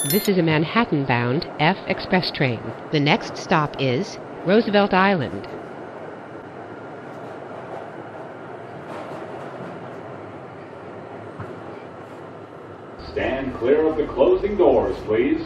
This is a Manhattan-bound F express train. The next stop is Roosevelt Island. Stand clear of the closing doors, please.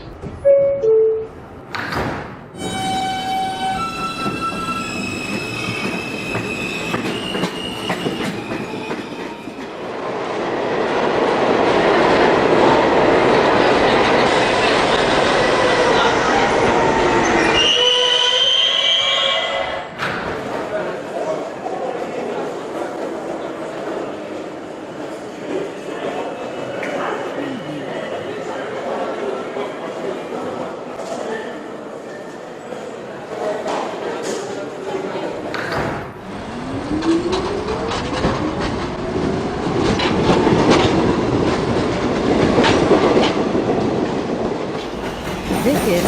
This is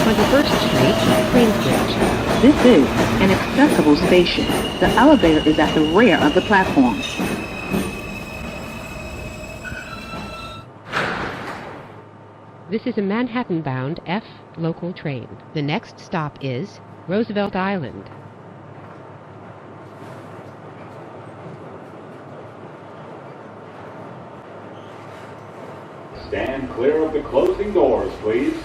21st Street, Queensbridge. This is an accessible station. The elevator is at the rear of the platform. This is a Manhattan-bound F local train. The next stop is Roosevelt Island. Stand clear of the closing doors, please.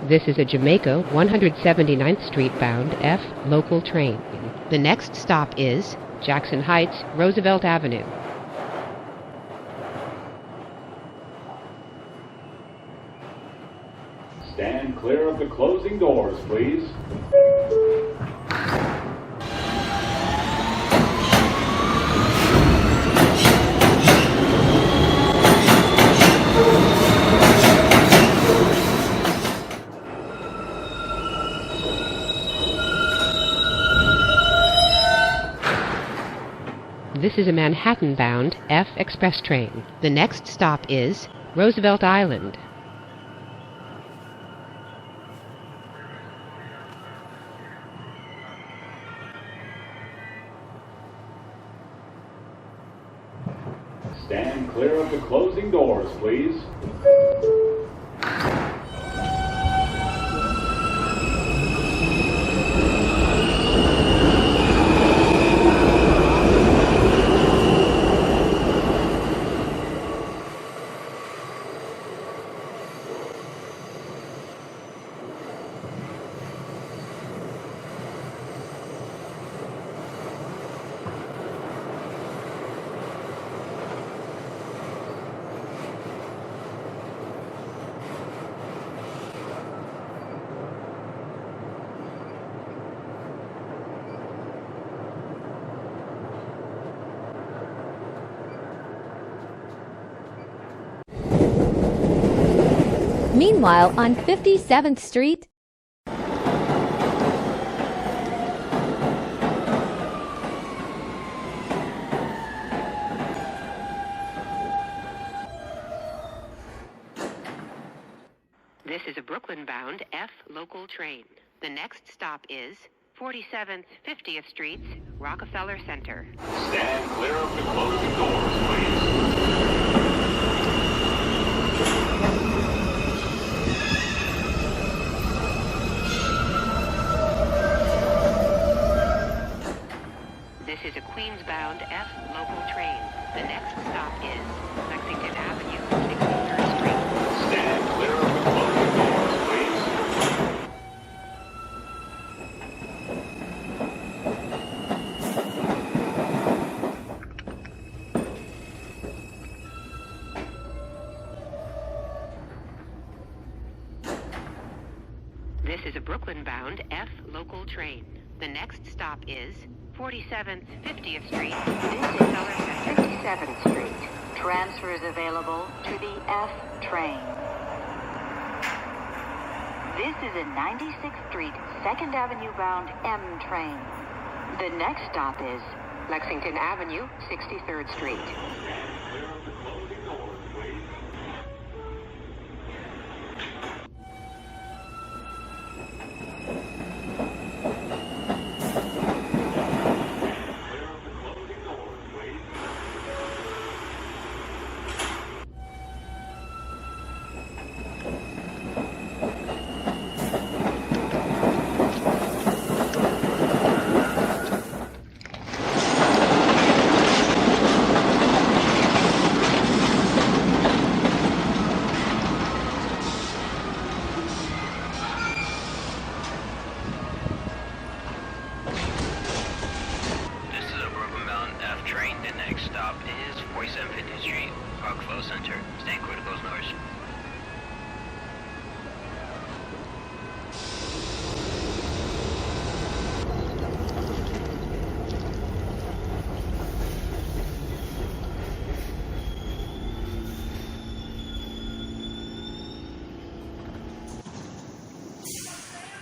This is a Jamaica 179th Street bound F local train. The next stop is Jackson Heights, Roosevelt Avenue. Stand clear of the closing doors, please. This is a Manhattan-bound F express train. The next stop is Roosevelt Island. Stand clear of the closing doors, please. Meanwhile, on 57th Street, This is a Brooklyn-bound F local train. The next stop is 47th, 50th Streets, Rockefeller Center. Stand clear of the closing doors, please. This is a Queens-bound F local train. The next stop is Lexington Avenue, 63rd Street. Stand clear of the closing doors, please. This is a Brooklyn-bound F local train. The next stop is 47th 50th Street, Rockefeller Center. 57th Street. Transfers available to the F train. This is a 96th Street, 2nd Avenue bound M train. The next stop is Lexington Avenue, 63rd Street. Clear of the closing doors, please. Clear of the closing doors, please. This is a Brooklyn-bound F train. The next stop is 4750th Street, Rockefeller Center. Stand clear to close doors.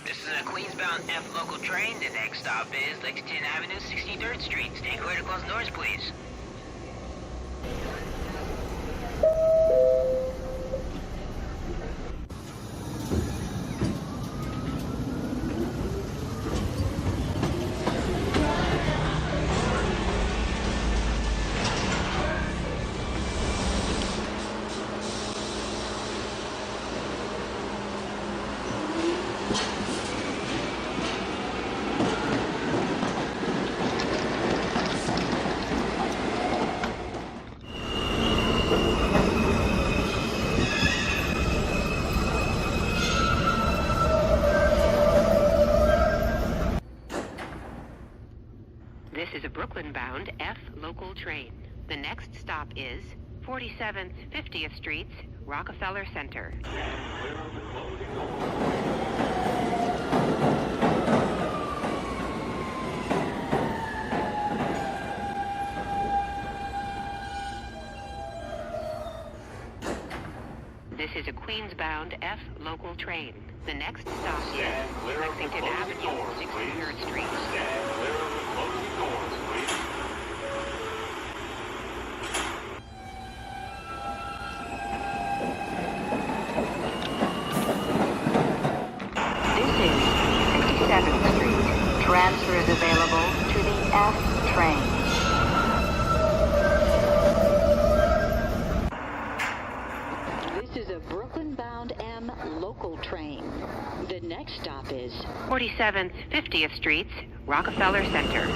This is a Queensbound F local train. The next stop is Lexington Avenue, 63rd Street. Stand clear to close doors, please. This is a Brooklyn-bound F local train. The next stop is 47th 50th Street, Rockefeller Center. Clear of the closing doors. This is a Queens-bound F local train. The next stop Stand is clear of the Lexington closing Avenue, doors, please. 63rd Street. Stand clear of the closing doors, please. This is 57th Street. Transfers available to the F train. This is a Brooklyn-bound M local train. The next stop is 47th 50th Street, Rockefeller Center.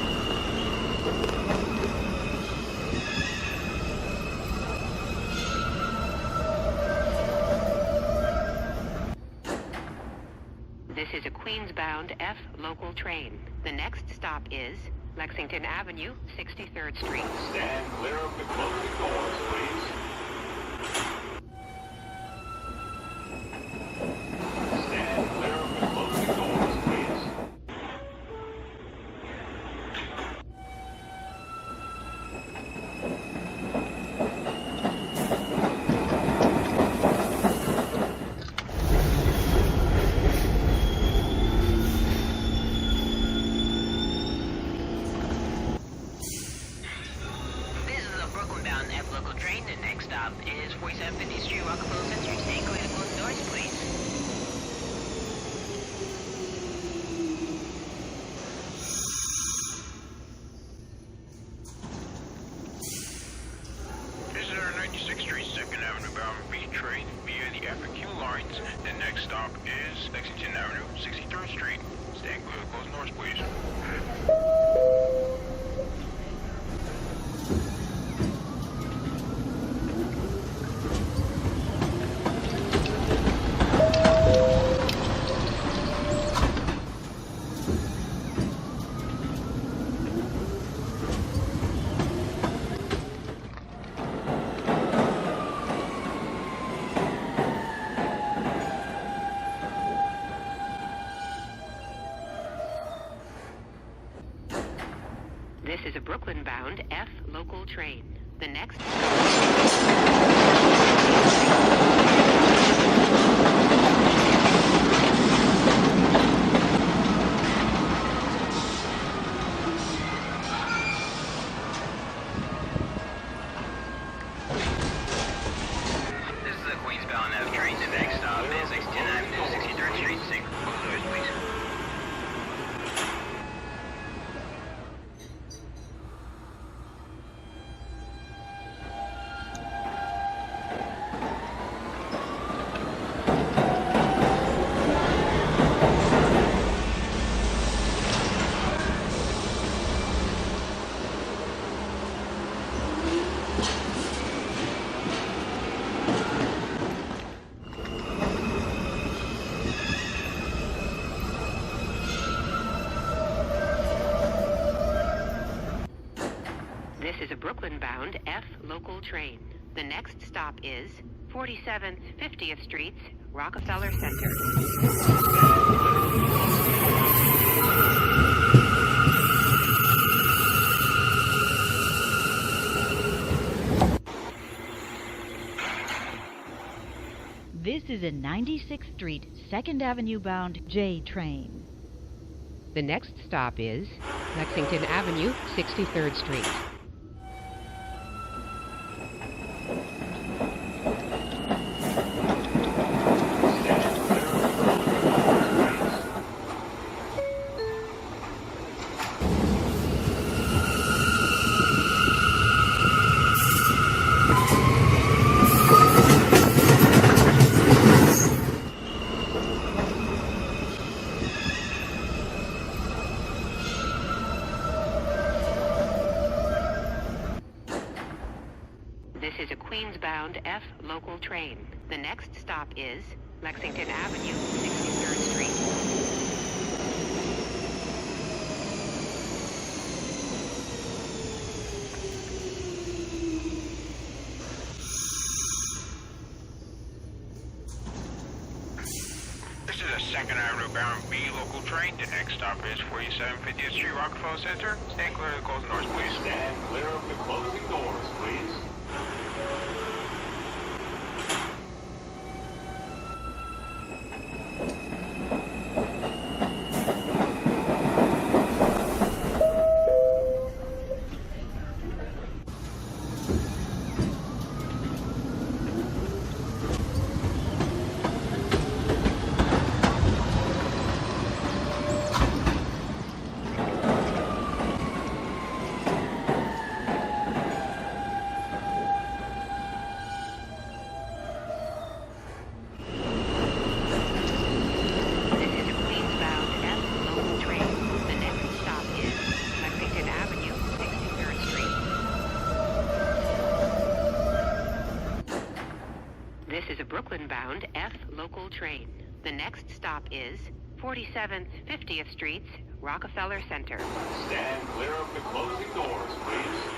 This is a Queens-bound F local train. The next stop is Lexington Avenue, 63rd Street. Stand clear of the closing doors, please. Stand clear of the closing doors, please. This is a Brooklyn-bound F local train. The next stop is 4750th Street, Rockefeller Center. Stand clear to close doors, please. This is our 96th Street, 2nd Avenue bound B train via the FQ lines. The next stop is Lexington Avenue, 63rd Street. Stand clear to close doors, please. 4 This is a Brooklyn-bound F local train. The next This is a Queensbound F train. The next stop is Lexington Avenue, 63rd Street. Stay clear of those doors, please. This is a Brooklyn-bound F local train. The next stop is 47th 50th Streets, Rockefeller Center. This is a 96th Street, 2nd Avenue bound J train. The next stop is Lexington Avenue, 63rd Street. This is a Queens-bound F local train. The next stop is Lexington Avenue, 63rd Street. This is a 2nd Avenue bound B local train. The next stop is 4750th Street, Rockefeller Center. Stand clear of the closing doors, please. Stand clear of the closing doors, please. This is a Brooklyn-bound F local train. The next stop is 47th 50th Streets, Rockefeller Center. Stand clear of the closing doors, please.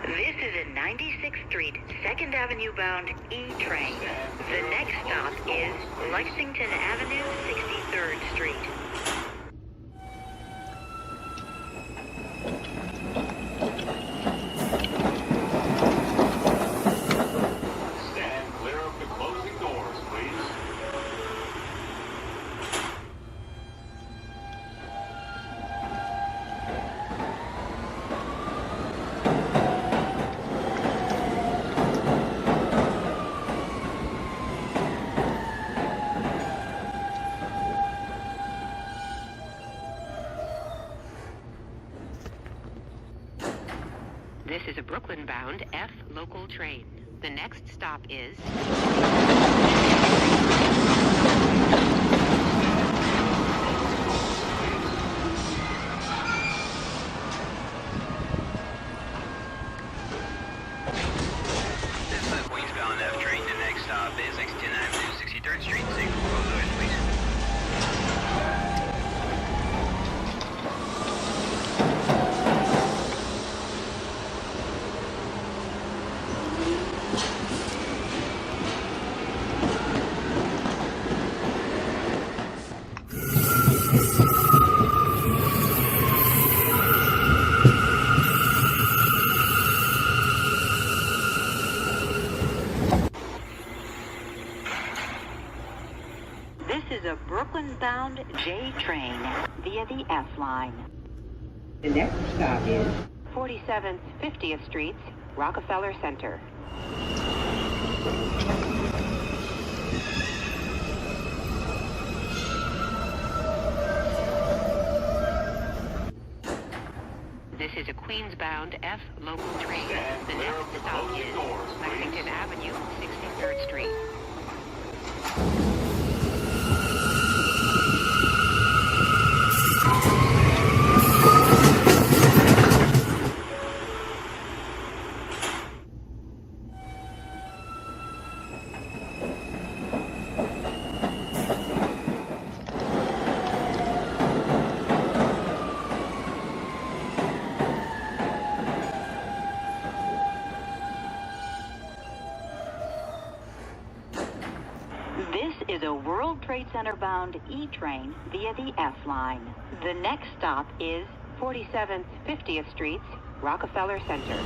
This is a 96th Street, 2nd Avenue bound E train. The next stop is Lexington Avenue, 63rd Street. Stand clear of the closing doors, please. This is a Brooklyn-bound F local train. The next stop is This is a Queensbound F train. The next stop is Lexington Avenue, 63rd Street. Stay clear of those doors, please. a Brooklyn-bound J train via the F line. The next stop is 47th 50th Streets, Rockefeller Center. This is a Queens-bound F local train. The next stop is Lexington Avenue, 63rd Street. This is a World Trade Center-bound E train via the F line. The next stop is 47th 50th Streets, Rockefeller Center.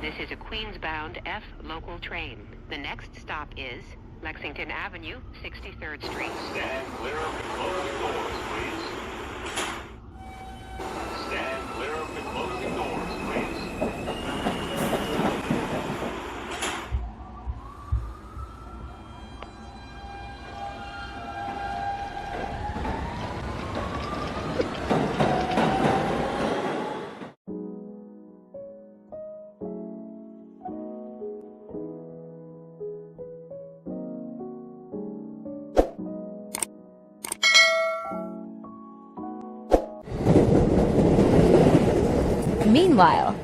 This is a Queens-bound F local train. The next stop is Lexington Avenue, 63rd Street. Stand clear of the closing doors, please. Stand clear of the closing doors, please. Meanwhile,